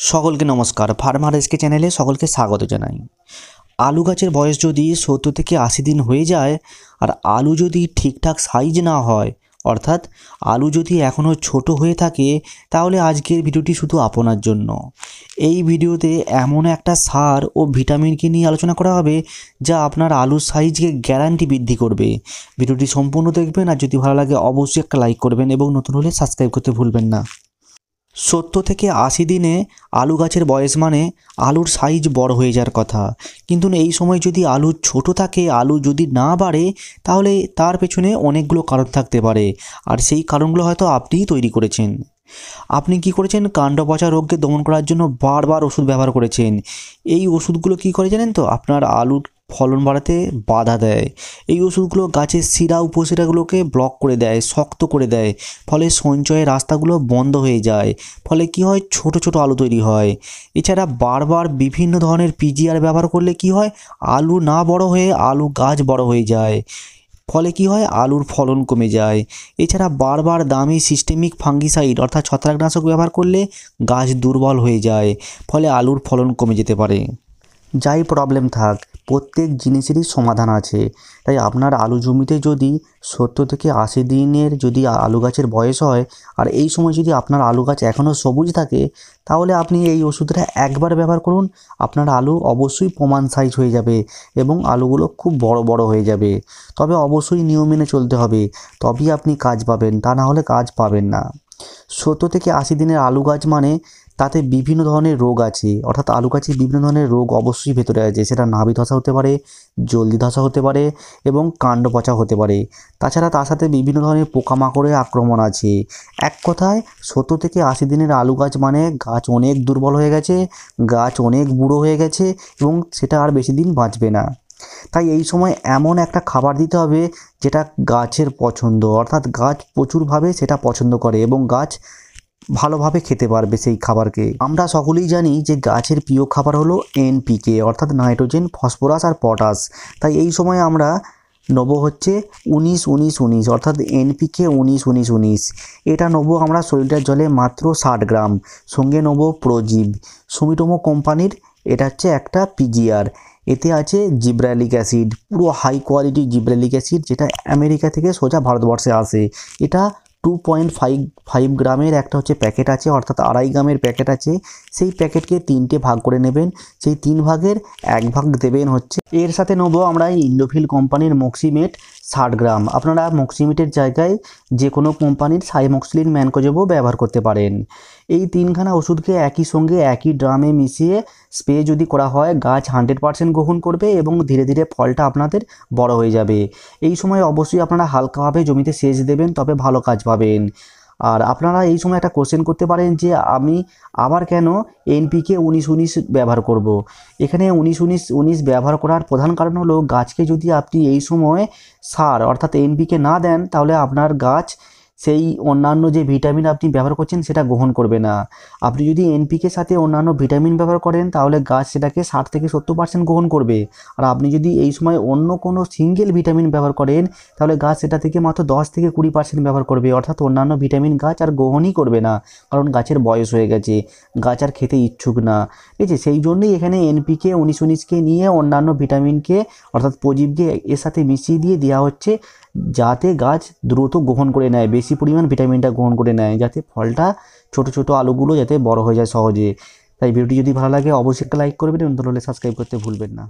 সকলকে নমস্কার। Farmer SK চ্যানেলে সকলকে স্বাগত জানাই। আলু গাছের বয়স যদি 70 থেকে 80 দিন হয়ে যায় আর আলু যদি ঠিকঠাক সাইজ না হয়, অর্থাৎ আলু যদি এখনও ছোট হয়ে থাকে, তাহলে আজকের ভিডিওটি শুধু আপনার জন্য। এই ভিডিওতে এমন একটা সার ও ভিটামিনকে নিয়ে আলোচনা করা হবে যা আপনার আলুর সাইজকে গ্যারান্টি বৃদ্ধি করবে। ভিডিওটি সম্পূর্ণ দেখবেন, আর যদি ভালো লাগে অবশ্যই একটা লাইক করবেন এবং নতুন হলে সাবস্ক্রাইব করতে ভুলবেন না। 70 থেকে 80 দিনে আলু গাছের বয়স মানে আলুর সাইজ বড় হয়ে যাওয়ার কথা। কিন্তু এই সময় যদি আলু ছোট থাকে, আলু যদি না বাড়ে, তাহলে তার পেছনে অনেকগুলো কারণ থাকতে পারে। আর সেই কারণগুলো হয়তো আপনিই তৈরি করেছেন। আপনি কি করেছেন? কাণ্ড পচা রোগকে দমন করার জন্য বারবার ওষুধ ব্যবহার করেছেন। এই ওষুধগুলো কি করে জানেন তো? আপনার আলুর ফলন বাড়াতে বাধা দেয়। এই ওষুধগুলো গাছের শিরা উপশিরাগুলোকে ব্লক করে দেয়, শক্ত করে দেয়। ফলে সঞ্চয়ের রাস্তাগুলো বন্ধ হয়ে যায়। ফলে কি হয়? ছোট ছোট আলু তৈরি হয়। এছাড়া বারবার বিভিন্ন ধরনের পিজিআর ব্যবহার করলে কি হয়? আলু না বড় হয়ে আলু গাছ বড় হয়ে যায়। ফলে কি হয়? আলুর ফলন কমে যায়। এছাড়া বারবার দামি সিস্টেমিক ফাঙ্গিসাইড অর্থাৎ ছত্রাকনাশক ব্যবহার করলে গাছ দুর্বল হয়ে যায়। ফলে আলুর ফলন কমে যেতে পারে। যাই প্রবলেম থাক, প্রত্যেক জিনিসেরই সমাধান আছে। তাই আপনার আলু জমিতে যদি 70 থেকে 80 দিনের যদি আলু গাছের বয়স হয়, আর এই সময় যদি আপনার আলু গাছ এখনও সবুজ থাকে, তাহলে আপনি এই ওষুধটা একবার ব্যবহার করুন। আপনার আলু অবশ্যই প্রমাণ সাইজ হয়ে যাবে এবং আলুগুলো খুব বড় বড় হয়ে যাবে। তবে অবশ্যই নিয়ম মেনে চলতে হবে, তবেই আপনি কাজ পাবেন, তা না হলে কাজ পাবেন না। 70 থেকে 80 দিনের আলু গাছ মানে তাতে বিভিন্ন ধরনের রোগ আছে, অর্থাৎ আলু গাছে বিভিন্ন ধরনের রোগ অবশ্যই ভেতরে আছে। সেটা নাভি ধসা হতে পারে, জলদি ধসা হতে পারে এবং কাণ্ড পচা হতে পারে। তাছাড়া তার সাথে বিভিন্ন ধরনের পোকামাকড়ের আক্রমণ আছে। এক কথায় 70 থেকে 80 দিনের আলু গাছ মানে গাছ অনেক দুর্বল হয়ে গেছে, গাছ অনেক বুড়ো হয়ে গেছে এবং সেটা আর বেশি দিন বাঁচবে না। তাই এই সময় এমন একটা খাবার দিতে হবে যেটা গাছের পছন্দ, অর্থাৎ গাছ প্রচুরভাবে সেটা পছন্দ করে এবং গাছ ভালোভাবে খেতে পারবে সেই খাবারকে। আমরা সকলেই জানি যে গাছের প্রিয় খাবার হলো এনপিকে, অর্থাৎ নাইট্রোজেন, ফসফরাস আর পটাশ। তাই এই সময় আমরা নেবো হচ্ছে 19-19-19, অর্থাৎ এনপিকে 19-19-19। এটা নেবো আমরা 1 লিটার জলে মাত্র 60 গ্রাম। সঙ্গে নেবো প্রোজিব, সুমিটোমো কোম্পানির। এটা হচ্ছে একটা পিজিআর। এতে আছে জিব্রালিক অ্যাসিড, পুরো হাই কোয়ালিটি জিব্রালিক অ্যাসিড, যেটা আমেরিকা থেকে সোজা ভারতবর্ষে আসে। এটা 2.5 গ্রামের একটা হচ্ছে প্যাকেট আছে, অর্থাৎ 2.5 গ্রামের প্যাকেট আছে। সেই প্যাকেটকে 3টে ভাগ করে নেবেন। সেই 3 ভাগের 1 ভাগ দেবেন হচ্ছে। এর সাথে নেবো আমরা ইন্ডোফিল কোম্পানির মক্সিমেট 60 গ্রাম। আপনারা মক্সিমেটের জায়গায় যে কোনো কোম্পানির সাইমক্সিলিন ম্যানকোজেবও ব্যবহার করতে পারেন। এই 3খানা ওষুধকে একই সঙ্গে একই ড্রামে মিশিয়ে স্প্রে যদি করা হয়, গাছ 100% গ্রহণ করবে এবং ধীরে ধীরে ফলটা আপনাদের বড় হয়ে যাবে। এই সময় অবশ্যই আপনারা হালকাভাবে জমিতে সেচ দেবেন, তবে ভালো কাজ পাবেন। আর আপনারা এই সময় একটা কোশ্চেন করতে পারেন যে আমি আবার কেন এনপিকে 19-19 ব্যবহার করব। এখানে 19-19-19 ব্যবহার করার প্রধান কারণ হলো, গাছকে যদি আপনি এই সময় সার অর্থাৎ এনপিকে না দেন, তাহলে আপনার গাছ সেই অন্যান্য যে ভিটামিন আপনি ব্যবহার করছেন সেটা গ্রহণ করবে না। আপনি যদি এনপিকের সাথে অন্যান্য ভিটামিন ব্যবহার করেন, তাহলে গাছ সেটাকে 60 থেকে 70% গ্রহণ করবে। আর আপনি যদি এই সময় অন্য কোনো সিঙ্গেল ভিটামিন ব্যবহার করেন, তাহলে গাছ সেটা থেকে মাত্র 10 থেকে 20% ব্যবহার করবে। অর্থাৎ অন্যান্য ভিটামিন গাছ আর গ্রহণই করবে না, কারণ গাছের বয়স হয়ে গেছে, গাছ আর খেতে ইচ্ছুক না। ঠিক আছে? সেই জন্যই এখানে এনপিকে 19-19কে নিয়ে অন্যান্য ভিটামিনকে অর্থাৎ প্রোজিবকে এর সাথে মিশিয়ে দিয়ে দেওয়া হচ্ছে, যাতে গাছ দ্রুত গ্রহণ করে নেয়, বেশি পরিমাণ ভিটামিনটা গ্রহণ করে নেয়, যাতে ফলটা ছোট ছোট আলুগুলো যাতে বড় হয়ে যায় সহজে। তাই ভিডিওটি যদি ভালো লাগে অবশ্যই একটা লাইক করবেন এবং সাবস্ক্রাইব করতে ভুলবেন না।